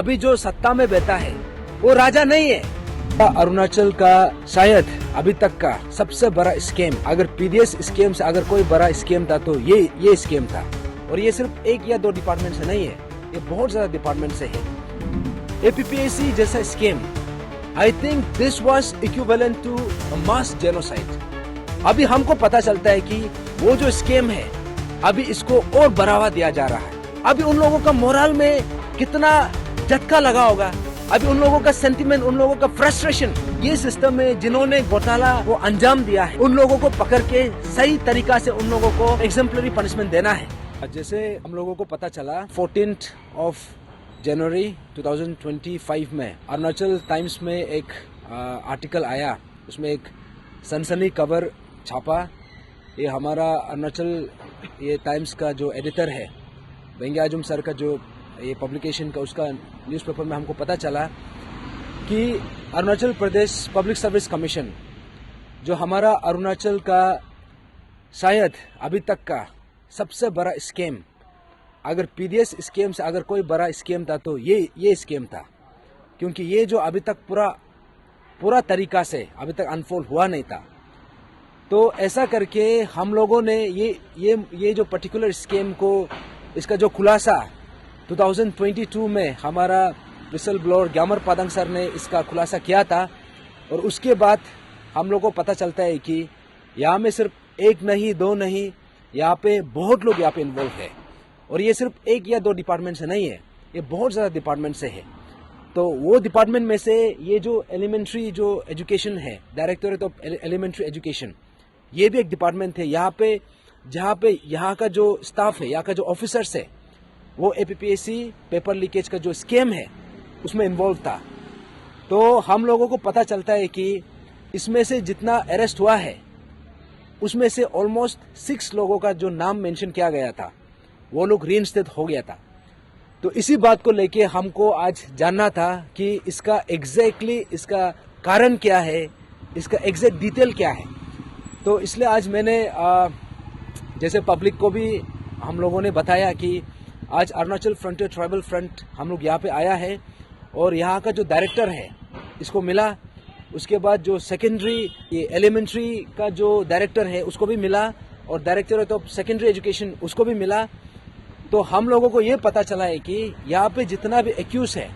अभी जो सत्ता में बैठा है वो राजा नहीं है। अरुणाचल का शायद अभी तक का सबसे बड़ा स्कैम, अगर पीडीएस स्कैम से अगर कोई बड़ा स्कैम था तो ये स्कैम था। और ये सिर्फ एक या दो डिपार्टमेंट से नहीं है, ये बहुत ज्यादा डिपार्टमेंट से है। एपीपीएससी जैसा scam, I think this was equivalent to mass genocide. अभी हमको पता चलता है कि वो जो स्कैम है अभी इसको और बढ़ावा दिया जा रहा है। अभी उन लोगों का मोरल में कितना झटका लगा होगा, अभी उन लोगों का सेंटिमेंट, उन लोगों का फ्रस्ट्रेशन, ये सिस्टम में जिन्होंने घोटाला को अंजाम दिया है उन लोगों को पकड़ के सही तरीका से उन लोगों को एग्जाम्पलरी पनिशमेंट देना है। जैसे हम लोगों को पता चला 14 जनवरी 2025 में अरुणाचल टाइम्स में एक आर्टिकल आया, उसमें एक सनसनी खबर छापा। ये हमारा अरुणाचल ये टाइम्स का जो एडिटर है वेंगे आजुम सर का जो ये पब्लिकेशन का उसका न्यूज़पेपर में हमको पता चला कि Arunachal Pradesh public service commission जो हमारा अरुणाचल का शायद अभी तक का सबसे बड़ा स्कैम, अगर पीडीएस स्कैम से अगर कोई बड़ा स्कैम था तो ये स्कैम था। क्योंकि ये जो अभी तक पूरा तरीका से अभी तक अनफोल्ड हुआ नहीं था। तो ऐसा करके हम लोगों ने ये जो पर्टिकुलर स्कैम को, इसका जो खुलासा 2022 में हमारा विसल ब्लोअर ग्यामर पादंग सर ने इसका खुलासा किया था। और उसके बाद हम लोग को पता चलता है कि यहाँ में सिर्फ एक नहीं दो नहीं, यहाँ पे बहुत लोग यहाँ पे इन्वॉल्व है। और ये सिर्फ एक या दो डिपार्टमेंट से नहीं है, ये बहुत ज़्यादा डिपार्टमेंट से है। तो वो डिपार्टमेंट में से ये जो एलिमेंट्री जो एजुकेशन है, डायरेक्टोरेट ऑफ एलिमेंट्री एजुकेशन, ये भी एक डिपार्टमेंट है। यहाँ पे जहाँ पे यहाँ का जो स्टाफ है, यहाँ का जो ऑफिसर्स है, वो एपीपीएससी पेपर लीकेज का जो स्कैम है उसमें इन्वॉल्व था। तो हम लोगों को पता चलता है कि इसमें से जितना अरेस्ट हुआ है उसमें से ऑलमोस्ट 6 लोगों का जो नाम मेंशन किया गया था वो लोग रीइंस्टेट हो गया था। तो इसी बात को लेके हमको आज जानना था कि इसका एग्जैक्टली इसका कारण क्या है, इसका एग्जैक्ट डिटेल क्या है। तो इसलिए आज मैंने जैसे पब्लिक को भी हम लोगों ने बताया कि आज अरुणाचल फ्रंटियर ट्राइबल फ्रंट हम लोग यहाँ पे आया है और यहाँ का जो डायरेक्टर है इसको मिला। उसके बाद जो सेकेंडरी ये एलिमेंट्री का जो डायरेक्टर है उसको भी मिला और डायरेक्टरेट ऑफ सेकेंडरी एजुकेशन उसको भी मिला। तो हम लोगों को ये पता चला है कि यहाँ पे जितना भी एक्यूज है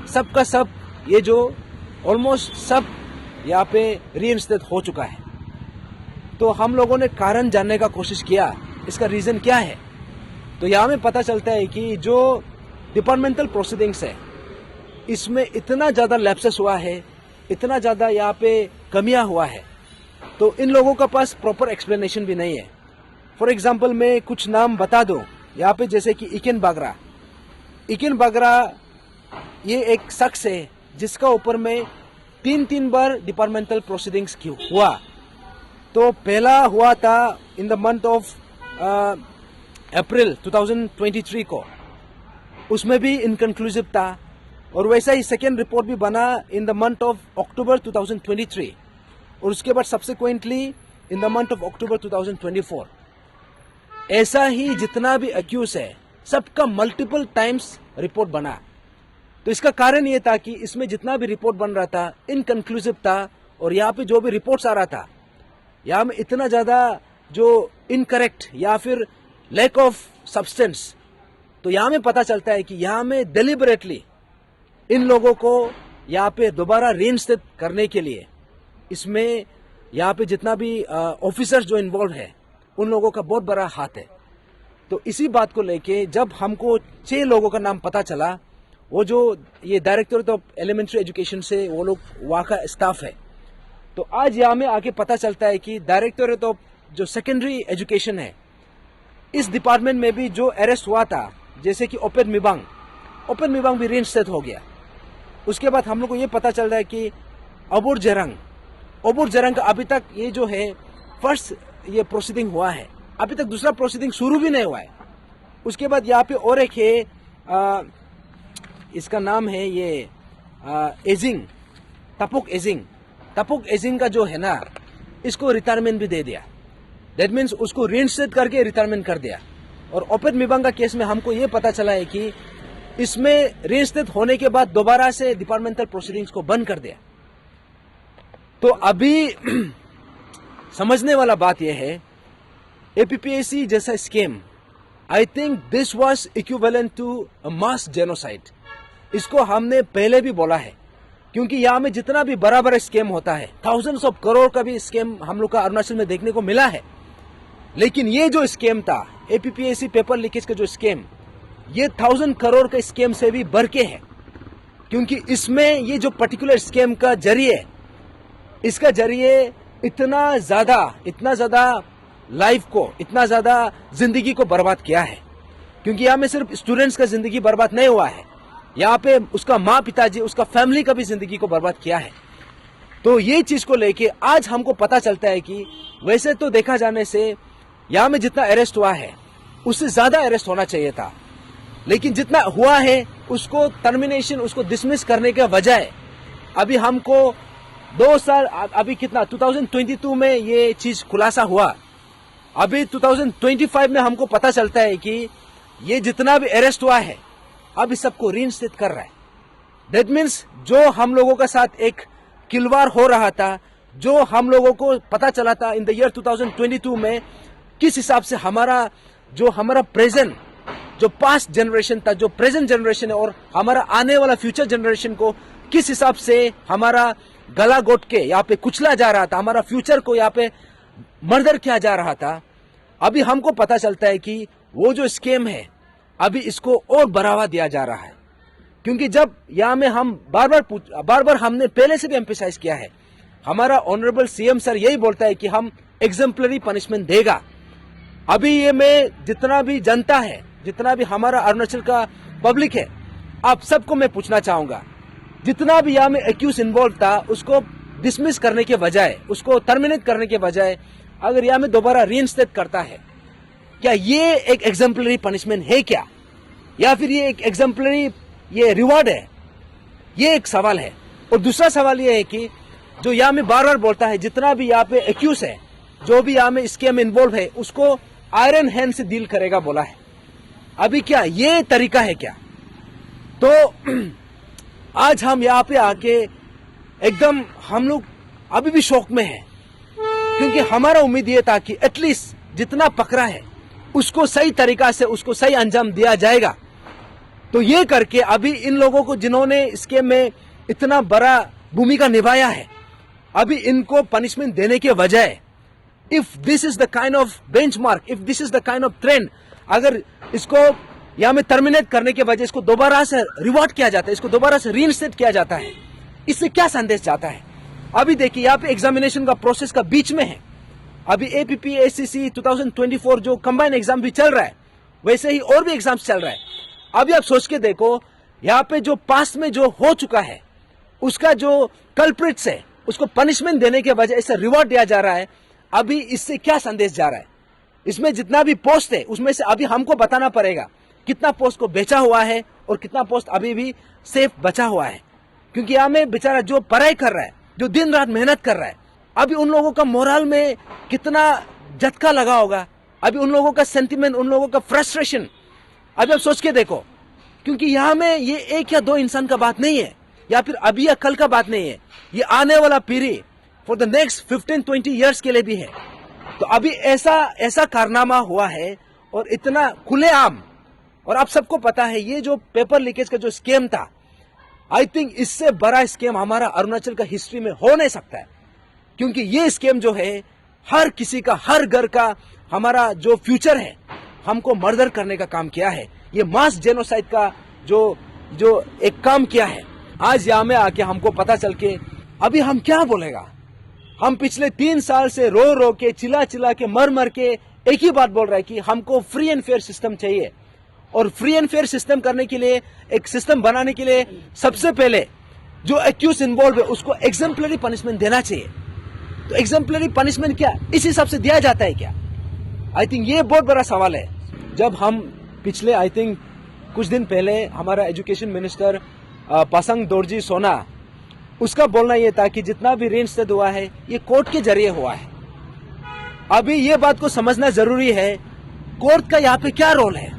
सबका सब ये जो ऑलमोस्ट सब यहाँ पे रीइंस्टेट हो चुका है। तो हम लोगों ने कारण जानने का कोशिश किया, इसका रीजन क्या है। तो यहाँ में पता चलता है कि जो डिपार्टमेंटल प्रोसीडिंग्स है इसमें इतना ज़्यादा लैप्सेस हुआ है, इतना ज़्यादा यहाँ पे कमियां हुआ है, तो इन लोगों के पास प्रॉपर एक्सप्लेनेशन भी नहीं है। फॉर एग्जाम्पल मैं कुछ नाम बता दूं यहाँ पे, जैसे कि इकेन बागरा ये एक शख्स है जिसका ऊपर में 3 बार डिपार्टमेंटल प्रोसीडिंग्स हुआ। तो पहला हुआ था in the month of April 2023 को, उसमें भी इनकंक्लूसिव था। और वैसा ही सेकेंड रिपोर्ट भी बना in the month of October 2023 और उसके बाद subsequently in the month of October 2024। ऐसा ही जितना भी एक्यूज है सबका मल्टीपल टाइम्स रिपोर्ट बना। तो इसका कारण ये था कि इसमें जितना भी रिपोर्ट बन रहा था इनकंक्लूसिव था और यहाँ पे जो भी रिपोर्ट्स आ रहा था यहाँ में इतना ज्यादा जो इनकरेक्ट या फिर लैक ऑफ सब्सटेंस। तो यहाँ में पता चलता है कि यहाँ में डेलिबरेटली इन लोगों को यहाँ पे दोबारा रीइंस्टेट करने के लिए इसमें यहाँ पे जितना भी ऑफिसर्स जो इन्वॉल्व है उन लोगों का बहुत बड़ा हाथ है। तो इसी बात को लेके जब हमको 6 लोगों का नाम पता चला, वो जो ये डायरेक्टरेट ऑफ एलिमेंट्री एजुकेशन से वो लोग वहाँ का स्टाफ है। तो आज यहाँ में आके पता चलता है कि डायरेक्टरेट ऑफ जो सेकेंडरी एजुकेशन है इस डिपार्टमेंट में भी जो अरेस्ट हुआ था, जैसे कि ओपेन मिबांग भी रीइंस्टेट हो गया। उसके बाद हम लोग को ये पता चल रहा है कि अबुर जरंग का अभी तक ये जो है फर्स्ट ये प्रोसीडिंग हुआ है, अभी तक दूसरा प्रोसीडिंग शुरू भी नहीं हुआ है। उसके बाद यहाँ पे और एक है इसका नाम है ये तपुक एजिंग का जो है ना, इसको रिटायरमेंट भी दे दिया। दैट मीन्स उसको रीइंस्टेट करके रिटायरमेंट कर दिया। और ओपेन मिबांग का केस में हमको ये पता चला है कि इसमें रिइंस्टेट होने के बाद दोबारा से डिपार्टमेंटल प्रोसीडिंग्स को बंद कर दिया। तो अभी समझने वाला बात यह है, एपीपीएससी जैसा scheme, I think this was equivalent to a mass genocide. इसको हमने पहले भी बोला है, क्योंकि यहाँ में जितना भी बड़ा बड़ा स्कीम होता है, थाउजेंड्स ऑफ करोड़ का भी स्कीम हम लोग का अरुणाचल में देखने को मिला है, लेकिन ये जो स्कीम था, एपीपीएससी पेपर लीकेज का जो स्कीम, ये 1000 करोड़ का स्कीम से भी बढ़ के है। क्योंकि इसमें ये जो पर्टिकुलर स्कीम का जरिए, इसका जरिए इतना ज्यादा लाइफ को, इतना ज्यादा जिंदगी को बर्बाद किया है। क्योंकि यहाँ में सिर्फ स्टूडेंट्स का जिंदगी बर्बाद नहीं हुआ है, यहाँ पे उसका माँ पिताजी, उसका फैमिली का भी जिंदगी को बर्बाद किया है। तो ये चीज को लेके आज हमको पता चलता है कि वैसे तो देखा जाने से यहाँ में जितना अरेस्ट हुआ है उससे ज्यादा अरेस्ट होना चाहिए था, लेकिन जितना हुआ है उसको टर्मिनेशन, उसको डिसमिस करने के बजाय अभी हमको 2 साल, अभी कितना 2022 में ये चीज खुलासा हुआ, अभी 2025 में हमको पता चलता है कि ये जितना भी अरेस्ट हुआ है अब इस सबको रीइंस्टेट कर रहा है। दैट मीन्स जो हम लोगों के साथ एक खिलवाड़ हो रहा था, जो हम लोगों को पता चला था इन द ईयर 2022 में, किस हिसाब से हमारा प्रेजेंट, जो पास्ट जनरेशन था, जो प्रेजेंट जनरेशन है और हमारा आने वाला फ्यूचर जनरेशन को किस हिसाब से हमारा गला घोट के यहाँ पे कुचला जा रहा था, हमारा फ्यूचर को यहाँ पे मर्डर किया जा रहा था। अभी हमको पता चलता है कि वो जो स्कीम है अभी इसको और बढ़ावा दिया जा रहा है। क्योंकि जब यहाँ में हम बार बार हमने पहले से भी एम्फेसाइज किया है, हमारा ऑनरेबल सीएम सर यही बोलता है कि हम एग्जाम्पलरी पनिशमेंट देगा। अभी ये मैं जितना भी जनता है, जितना भी हमारा अरुणाचल का पब्लिक है, आप सबको मैं पूछना चाहूंगा, जितना भी यहाँ में एक्यूज इन्वॉल्व था उसको डिसमिस करने के बजाय, उसको टर्मिनेट करने के बजाय अगर यहाँ में दोबारा रीइंस्टेट करता है, क्या ये एक एग्जाम्पलरी पनिशमेंट है क्या, या फिर ये एक एग्जाम्पलरी ये रिवॉर्ड है? ये एक सवाल है। और दूसरा सवाल ये है कि जो यहाँ में बार बार बोलता है जितना भी यहाँ पे एक्यूज है, जो भी यहाँ में स्कीम में इन्वॉल्व है, उसको आयरन हैंड से डील करेगा बोला है। अभी क्या ये तरीका है क्या? तो आज हम यहाँ पे आके एकदम हम लोग अभी भी शौक में हैं, क्योंकि हमारा उम्मीद ये था कि एटलीस्ट जितना पकड़ा है उसको सही तरीका से, उसको सही अंजाम दिया जाएगा। तो ये करके अभी इन लोगों को जिन्होंने स्कीम में इतना बड़ा भूमिका निभाया है, अभी इनको पनिशमेंट देने के बजाय, if this is the kind of benchmark, if this is the kind of trend, अगर इसको यहाँ में टर्मिनेट करने के बजाय इसको दोबारा से रिवॉर्ड किया जाता है, इसको दोबारा से रीइंस्टेट किया जाता है, इससे क्या संदेश जाता है? अभी देखिए यहाँ पे एग्जामिनेशन का प्रोसेस का बीच में है, अभी एपीपीएससी 2024 जो कंबाइंड एग्जाम भी चल रहा है, वैसे ही और भी एग्जाम्स चल रहा है। अभी आप सोच के देखो, यहाँ पे जो पास्ट में जो हो चुका है उसका जो कल्प्रिट्स है उसको पनिशमेंट देने के बजाय इसे रिवॉर्ड दिया जा रहा है। अभी इससे क्या संदेश जा रहा है? इसमें जितना भी पोस्ट है उसमें से अभी हमको बताना पड़ेगा कितना पोस्ट को बेचा हुआ है और कितना पोस्ट अभी भी सेफ बचा हुआ है। क्योंकि यहाँ में बेचारा जो पढ़ाई कर रहा है, जो दिन रात मेहनत कर रहा है, अभी उन लोगों का मोरल में कितना झटका लगा होगा, अभी उन लोगों का सेंटिमेंट, उन लोगों का फ्रस्ट्रेशन, अभी आप सोच के देखो। क्योंकि यहाँ में ये 1 या 2 इंसान का बात नहीं है, या फिर अभी या कल का बात नहीं है, ये आने वाला पीढ़ी फॉर द नेक्स्ट 15-20 ईयर्स के लिए भी है। तो अभी ऐसा कारनामा हुआ है और इतना खुलेआम, और आप सबको पता है ये जो पेपर लीकेज का जो स्कीम था, आई थिंक इससे बड़ा स्कीम हमारा अरुणाचल का हिस्ट्री में हो नहीं सकता है। क्योंकि ये स्कीम जो है हर किसी का, हर घर का, हमारा जो फ्यूचर है हमको मर्डर करने का काम किया है। ये मास जेनोसाइड का जो एक काम किया है। आज यहाँ में आके हमको पता चल के अभी हम क्या बोलेगा? हम पिछले 3 साल से रो रो के, चिल्ला चिल्ला के, मर मर के एक ही बात बोल रहा है कि हमको फ्री एंड फेयर सिस्टम चाहिए। और फ्री एंड फेयर सिस्टम करने के लिए, एक सिस्टम बनाने के लिए सबसे पहले जो एक्यूज इन्वॉल्व है उसको एग्जाम्पलरी पनिशमेंट देना चाहिए। तो एग्जाम्पलरी पनिशमेंट क्या इस हिसाब से दिया जाता है क्या? आई थिंक ये बहुत बड़ा सवाल है। जब हम पिछले आई थिंक कुछ दिन पहले हमारा एजुकेशन मिनिस्टर पासांग दोरजी सोना, उसका बोलना यह था कि जितना भी रीइंस्टेट हुआ है ये कोर्ट के जरिए हुआ है। अभी ये बात को समझना जरूरी है, कोर्ट का यहाँ पे क्या रोल है।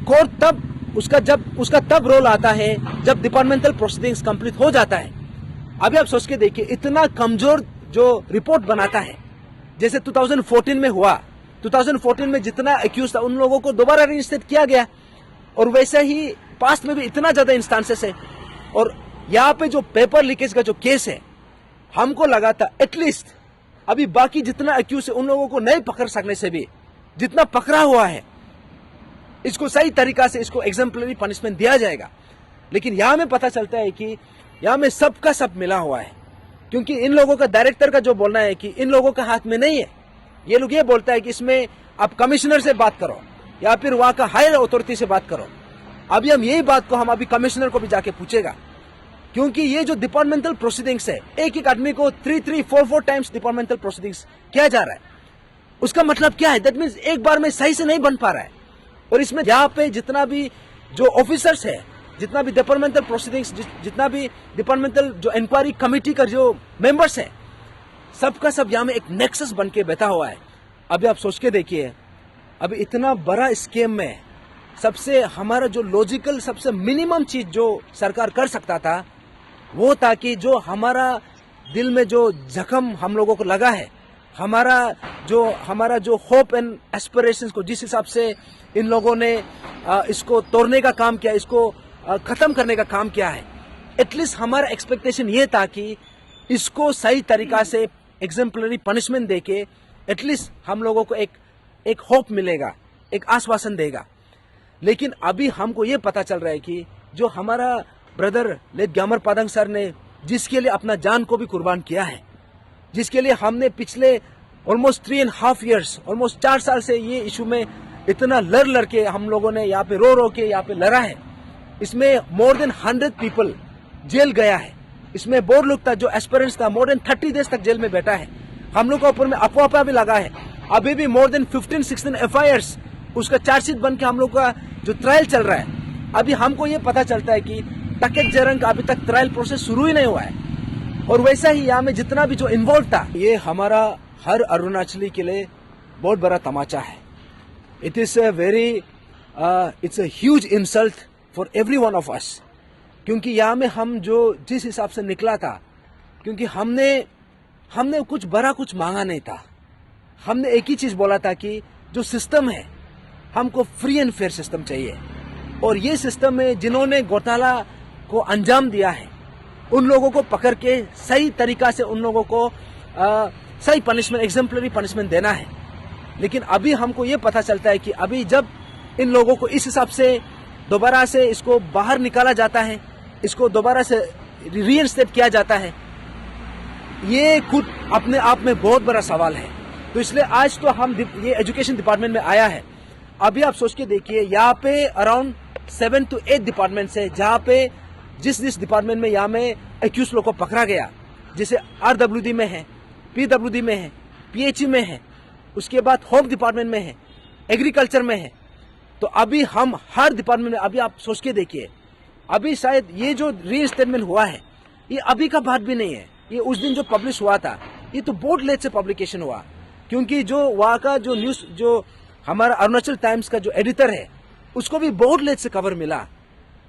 कोर्ट तब उसका तब रोल आता है जब डिपार्टमेंटल प्रोसीडिंग्स कंप्लीट हो जाता है। अभी आप सोच के देखिए, इतना कमजोर जो रिपोर्ट बनाता है, जैसे 2014 में हुआ, 2014 में जितना एक्यूज था उन लोगों को दोबारा रजिस्टर किया गया, और वैसे ही पास्ट में भी इतना ज्यादा इंस्टांसेस है। और यहाँ पे जो पेपर लीकेज का जो केस है, हमको लगा था एटलीस्ट अभी बाकी जितना एक्यूज है उन लोगों को नहीं पकड़ सकने से भी जितना पकड़ा हुआ है, इसको सही तरीका से इसको एग्जाम्पलरी पनिशमेंट दिया जाएगा। लेकिन यहां में पता चलता है कि यहां में सबका सब मिला हुआ है, क्योंकि इन लोगों का डायरेक्टर का जो बोलना है कि इन लोगों का हाथ में नहीं है। ये लोग ये बोलता है कि इसमें आप कमिश्नर से बात करो या फिर वहां का हायर अथॉरिटी से बात करो। अभी हम यही बात को हम अभी कमिश्नर को भी जाके पूछेगा, क्योंकि ये जो डिपार्टमेंटल प्रोसीडिंग्स है, एक आदमी को 3-4 टाइम्स डिपार्टमेंटल प्रोसीडिंग्स किया जा रहा है। उसका मतलब क्या है? दैट मीन्स एक बार में सही से नहीं बन पा रहा है। और इसमें यहाँ पे जितना भी जो ऑफिसर्स है, जितना भी डिपार्टमेंटल प्रोसीडिंग्स, जितना भी डिपार्टमेंटल जो इंक्वायरी कमेटी का जो मेंबर्स है, सबका सब यहाँ में एक नेक्सस बन के बैठा हुआ है। अभी आप सोच के देखिए, अभी इतना बड़ा स्कीम में सबसे हमारा जो लॉजिकल सबसे मिनिमम चीज जो सरकार कर सकता था वो था कि जो हमारा दिल में जो जख्म हम लोगों को लगा है, हमारा जो होप एंड एस्पिरेशंस को जिस हिसाब से इन लोगों ने इसको तोड़ने का काम किया, इसको खत्म करने का काम किया है, एटलीस्ट हमारा एक्सपेक्टेशन ये था कि इसको सही तरीका से एग्जाम्पलरी पनिशमेंट देके एटलीस्ट हम लोगों को एक होप मिलेगा, एक आश्वासन देगा। लेकिन अभी हमको ये पता चल रहा है कि जो हमारा ब्रदर लेट ग्यामर पादंग सर ने जिसके लिए अपना जान को भी कुर्बान किया है, जिसके लिए हमने पिछले ऑलमोस्ट 3.5 years, ऑलमोस्ट 4 साल से ये इशू में इतना लड़ के हम लोगों ने यहाँ पे रो के यहाँ पे लड़ा है। इसमें मोर देन 100 पीपल जेल गया है। इसमें बहुत लोग था जो एस्पिरेंट्स था, मोर देन 30 days तक जेल में बैठा है। हम लोग के ऊपर में अफवाह भी लगा है। अभी भी मोर देन 15-16 FIRs उसका चार्जशीट बन के हम लोग का जो ट्रायल चल रहा है। अभी हमको ये पता चलता है कि टकेत जरंग का अभी तक ट्रायल प्रोसेस शुरू ही नहीं हुआ है। और वैसा ही यहाँ में जितना भी जो इन्वॉल्व था, ये हमारा हर अरुणाचली के लिए बहुत बड़ा तमाचा है। It is it's a huge insult for every one of us, क्योंकि यहाँ में हम जो जिस हिसाब से निकला था, क्योंकि हमने कुछ बड़ा कुछ मांगा नहीं था। हमने एक ही चीज बोला था कि जो सिस्टम है हमको फ्री एंड फेयर सिस्टम चाहिए, और ये सिस्टम में जिन्होंने घोटाला को अंजाम दिया है उन लोगों को पकड़ के सही तरीका से उन लोगों को सही पनिशमेंट, एग्जाम्पलरी पनिशमेंट देना है। लेकिन अभी हमको ये पता चलता है कि अभी जब इन लोगों को इस हिसाब से दोबारा से इसको बाहर निकाला जाता है, इसको दोबारा से रीइंस्टेट किया जाता है, ये खुद अपने आप में बहुत बड़ा सवाल है। तो इसलिए आज तो हम ये एजुकेशन डिपार्टमेंट में आया है। अभी आप सोच के देखिए, यहाँ पे अराउंड 7 to 8 डिपार्टमेंट है जहाँ पे जिस डिपार्टमेंट में यहाँ में एक्यूज लोग को पकड़ा गया, जैसे RWD में है, PWD में है, PHE में है, उसके बाद होम डिपार्टमेंट में है, एग्रीकल्चर में है। तो अभी हम हर डिपार्टमेंट में, अभी आप सोच के देखिए, अभी शायद ये जो रीइंस्टेटमेंट हुआ है ये अभी का बात भी नहीं है। ये उस दिन जो पब्लिश हुआ था, ये तो बहुत लेट से पब्लिकेशन हुआ, क्योंकि जो वहाँ का जो न्यूज, जो हमारा अरुणाचल टाइम्स का जो एडिटर है उसको भी बहुत लेट से कवर मिला।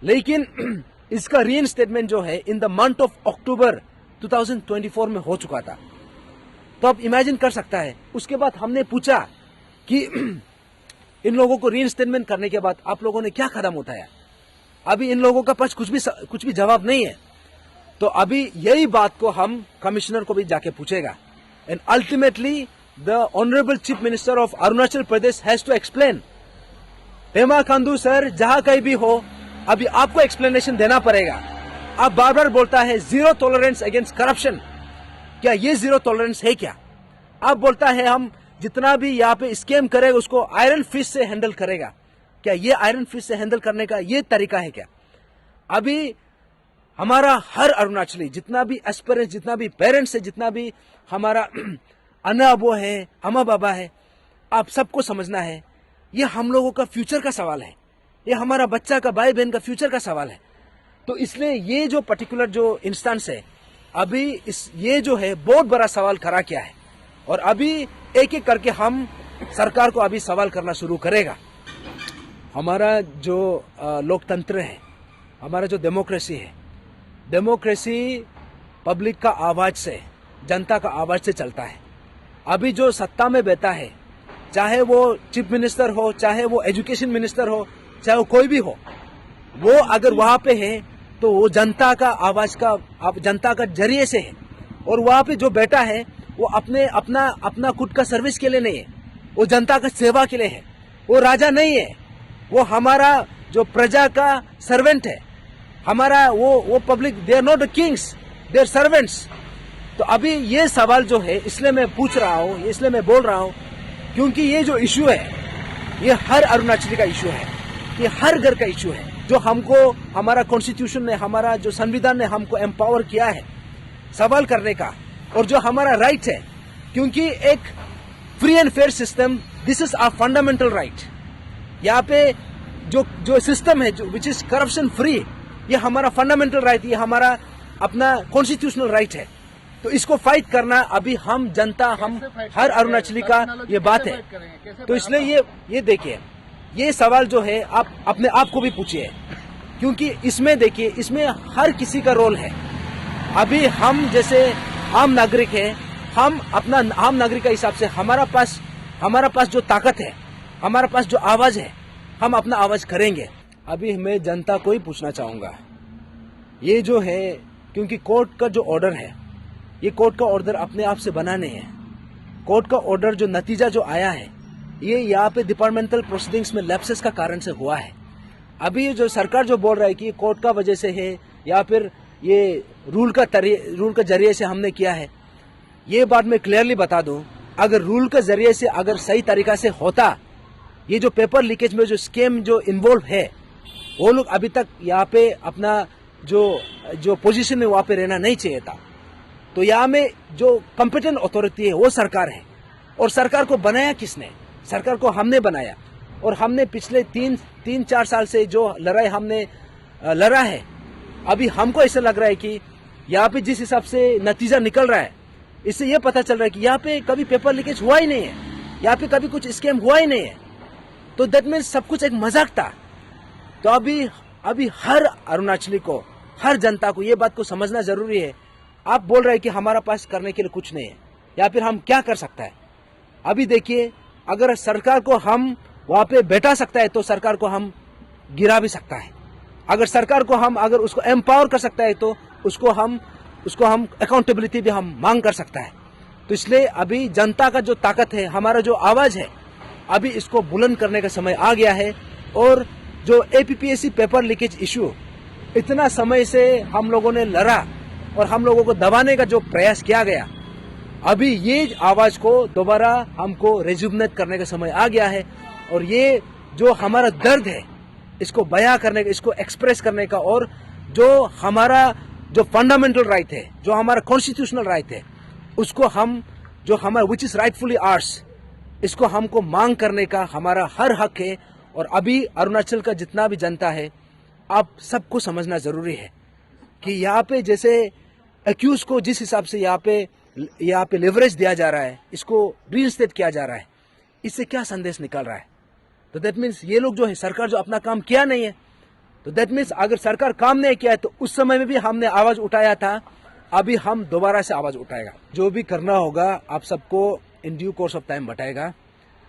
लेकिन इसका रीइंस्टेटमेंट जो है in the month of October 2024 में हो चुका था। तो आप इमेजिन कर सकता है। उसके बाद हमने पूछा कि इन लोगों को रीइंस्टेटमेंट करने के बाद आप लोगों ने क्या कदम उठाया। अभी इन लोगों का पास कुछ भी जवाब नहीं है। तो अभी यही बात को हम कमिश्नर को भी जाके पूछेगा, and ultimately the honourable chief minister of Arunachal Pradesh has to explain. Pema Khandu sir जहां कहीं भी हो, अभी आपको एक्सप्लेनेशन देना पड़ेगा। आप बार बार बोलता है जीरो टॉलरेंस अगेंस्ट करप्शन, क्या ये जीरो टॉलरेंस है क्या? आप बोलता है हम जितना भी यहाँ पे स्कैम करेगा उसको आयरन फिस्ट से हैंडल करेगा, क्या ये आयरन फिस्ट से हैंडल करने का ये तरीका है क्या? अभी हमारा हर अरुणाचली, जितना भी एस्पिरेंट, जितना भी पेरेंट्स है, जितना भी हमारा अन्ना अबो है, अम्मा बाबा है, आप सबको समझना है ये हम लोगों का फ्यूचर का सवाल है, ये हमारा बच्चा का, भाई बहन का फ्यूचर का सवाल है। तो इसलिए ये जो पर्टिकुलर जो इंस्टेंस है, अभी ये जो है बहुत बड़ा सवाल खड़ा किया है, और अभी एक एक करके हम सरकार को अभी सवाल करना शुरू करेगा। हमारा जो लोकतंत्र है, हमारा जो डेमोक्रेसी है, डेमोक्रेसी पब्लिक का आवाज से, जनता का आवाज से चलता है। अभी जो सत्ता में बैठा है, चाहे वो चीफ मिनिस्टर हो, चाहे वो एजुकेशन मिनिस्टर हो, चाहे वो कोई भी हो, वो अगर वहां पे है तो वो जनता का आवाज का, जनता का जरिए से है। और वहां पे जो बैठा है वो अपना खुद का सर्विस के लिए नहीं है, वो जनता का सेवा के लिए है। वो राजा नहीं है, वो हमारा जो प्रजा का सर्वेंट है। हमारा वो public, they are not the kings, they are servants. तो अभी ये सवाल जो है, इसलिए मैं पूछ रहा हूँ, इसलिए मैं बोल रहा हूँ, क्योंकि ये जो इश्यू है, ये हर अरुणाचली का इश्यू है, ये हर घर का इश्यू है। जो हमको हमारा कॉन्स्टिट्यूशन ने, हमारा जो संविधान ने हमको एम्पावर किया है सवाल करने का, और जो हमारा राइट है, क्योंकि एक free and fair system, this is our fundamental right. यहाँ पे जो सिस्टम है, जो विच इज करप्शन फ्री, ये हमारा फंडामेंटल राइट, ये हमारा अपना कॉन्स्टिट्यूशनल राइट है। तो इसको फाइट करना अभी हम जनता, हम हर अरुणाचली का ये बात है। तो इसलिए ये देखिए, ये सवाल जो है आप अपने आप को भी पूछिए, क्योंकि इसमें देखिए, इसमें हर किसी का रोल है। अभी हम जैसे आम नागरिक है, हम अपना आम नागरिक के हिसाब से हमारा पास जो ताकत है, हमारा पास जो आवाज है, हम अपना आवाज करेंगे। अभी मैं जनता को ही पूछना चाहूंगा, ये जो है, क्योंकि कोर्ट का जो ऑर्डर है, ये कोर्ट का ऑर्डर अपने आप से बना नहीं है। कोर्ट का ऑर्डर जो नतीजा जो आया है, ये यहाँ पे डिपार्टमेंटल प्रोसीडिंग्स में लैप्सेस का कारण से हुआ है। अभी जो सरकार जो बोल रहा है कि ये कोर्ट का वजह से है, या फिर ये रूल का जरिए से हमने किया है, ये बात मैं क्लियरली बता दूं, अगर रूल के जरिए से अगर सही तरीका से होता, ये जो पेपर लीकेज में जो स्कैम जो इन्वॉल्व है, वो लोग अभी तक यहाँ पे अपना जो पोजीशन में वहां पे रहना नहीं चाहिए था। तो यहाँ में जो कॉम्पिटेंट अथॉरिटी है वो सरकार है, और सरकार को बनाया किसने? सरकार को हमने बनाया, और हमने पिछले तीन चार साल से जो लड़ाई हमने लड़ा है, अभी हमको ऐसा लग रहा है कि यहाँ पे जिस हिसाब से नतीजा निकल रहा है, इससे ये पता चल रहा है कि यहाँ पे कभी पेपर लीकेज हुआ ही नहीं है, यहाँ पे कभी कुछ स्कैम हुआ ही नहीं है। तो दैट मीन्स सब कुछ एक मजाक था। तो अभी हर अरुणाचली को, हर जनता को ये बात को समझना जरूरी है। आप बोल रहे हैं कि हमारा पास करने के लिए कुछ नहीं है, या फिर हम क्या कर सकता है? अभी देखिए, अगर सरकार को हम वहां पे बैठा सकता है, तो सरकार को हम गिरा भी सकता है। अगर सरकार को हम अगर उसको एम्पावर कर सकता है, तो उसको हम अकाउंटेबिलिटी भी हम मांग कर सकता है। तो इसलिए अभी जनता का जो ताकत है, हमारा जो आवाज है, अभी इसको बुलंद करने का समय आ गया है। और जो एपीपीएससी पेपर लीकेज इश्यू इतना समय से हम लोगों ने लड़ा और हम लोगों को दबाने का जो प्रयास किया गया, अभी ये आवाज को दोबारा हमको रेजुवनेट करने का समय आ गया है। और ये जो हमारा दर्द है, इसको बयां करने का, इसको एक्सप्रेस करने का, और जो हमारा जो फंडामेंटल राइट है, जो हमारा कॉन्स्टिट्यूशनल राइट है, उसको हम जो हमारा विच इज राइटफुली आर्स, इसको हमको मांग करने का हमारा हर हक है। और अभी अरुणाचल का जितना भी जनता है, आप सबको समझना जरूरी है कि यहाँ पे जैसे एक्यूज को जिस हिसाब से यहाँ पे लेवरेज दिया जा रहा है, इसको रीइंस्टेट किया जा रहा है, इससे क्या संदेश निकल रहा है? तो दैट मीन्स ये लोग जो है, सरकार जो अपना काम किया नहीं है। तो दैट मीन्स अगर सरकार काम नहीं किया है, तो उस समय में भी हमने आवाज उठाया था, अभी हम दोबारा से आवाज उठाएगा। जो भी करना होगा आप सबको in due course of time बताएगा।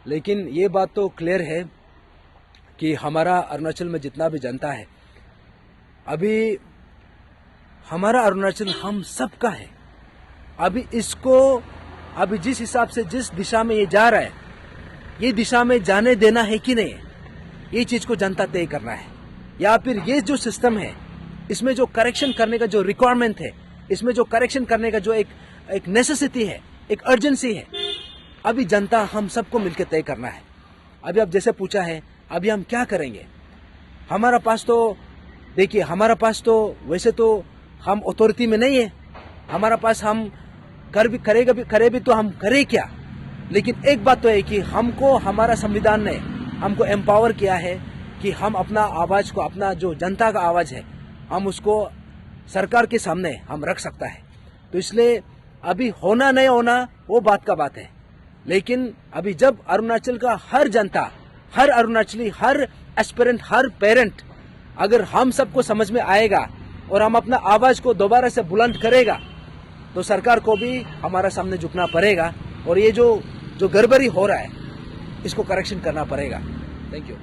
लेकिन ये बात तो क्लियर है कि हमारा अरुणाचल में जितना भी जनता है, अभी हमारा अरुणाचल हम सबका है। अभी जिस हिसाब से जिस दिशा में ये जा रहा है, ये दिशा में जाने देना है कि नहीं, ये चीज को जनता तय करना है। या फिर ये जो सिस्टम है, इसमें जो करेक्शन करने का जो रिक्वायरमेंट है, इसमें जो करेक्शन करने का जो एक नेसेसिटी है, एक अर्जेंसी है, अभी जनता हम सबको मिलकर तय करना है। अभी आप जैसे पूछा है, अभी हम क्या करेंगे? हमारा पास तो देखिए, हमारा पास तो वैसे तो हम अथॉरिटी में नहीं है, हमारा पास हम करे भी तो हम करें क्या? लेकिन एक बात तो है कि हमको हमारा संविधान ने हमको एम्पावर किया है कि हम अपना आवाज को, अपना जो जनता का आवाज है, हम उसको सरकार के सामने हम रख सकता है। तो इसलिए अभी होना नहीं होना वो बात का बात है, लेकिन अभी जब अरुणाचल का हर जनता, हर अरुणाचली, हर एस्पिरेंट, हर पेरेंट, अगर हम सबको समझ में आएगा और हम अपना आवाज को दोबारा से बुलंद करेगा तो सरकार को भी हमारा सामने झुकना पड़ेगा और ये जो गड़बड़ी हो रहा है इसको करेक्शन करना पड़ेगा। Thank you.